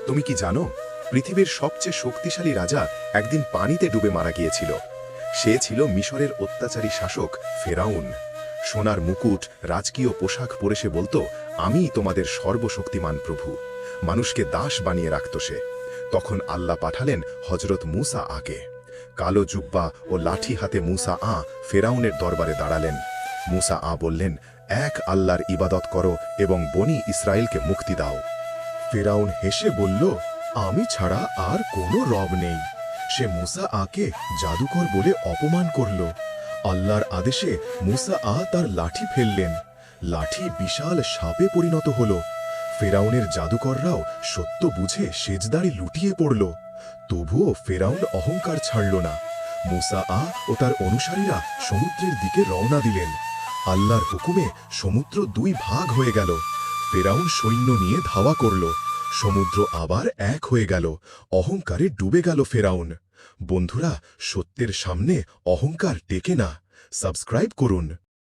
তুমি কি জানো, পৃথিবীর সবচেয়ে শক্তিশালী রাজা একদিন পানিতে ডুবে মারা গিয়েছিল। সে ছিল মিশরের অত্যাচারী শাসক ফেরাউন। সোনার মুকুট, রাজকীয় পোশাক পরে সে বলতো, আমি তোমাদের সর্বশক্তিমান প্রভু। মানুষকে দাস বানিয়ে রাখত সে। তখন আল্লাহ পাঠালেন হজরত মুসা আকে। কালো জুব্বা ও লাঠি হাতে মুসা ফেরাউনের দরবারে দাঁড়ালেন। মুসা বললেন, এক আল্লাহর ইবাদত করো এবং বনি ইসরায়েলকে মুক্তি দাও। ফেরাউন হেসে বলল, আমি ছাড়া আর কোনো রব নেই। সে মুসা আকে জাদুকর বলে অপমান করল। আল্লাহর আদেশে মুসা তার লাঠি ফেললেন। লাঠি বিশাল সাপে পরিণত হল। ফেরাউনের জাদুকররাও সত্য বুঝে সেজদারে লুটিয়ে পড়ল। তবুও ফেরাউন অহংকার ছাড়ল না। মুসা ও তার অনুসারীরা সমুদ্রের দিকে রওনা দিলেন। আল্লাহর হুকুমে সমুদ্র দুই ভাগ হয়ে গেল। ফেরাউন সৈন্য নিয়ে ধাওয়া করল। সমুদ্র আবার এক হয়ে গেল। অহংকারে ডুবে গেল ফেরাউন। বন্ধুরা, সত্যের সামনে অহংকার টেকে না। সাবস্ক্রাইব করুন।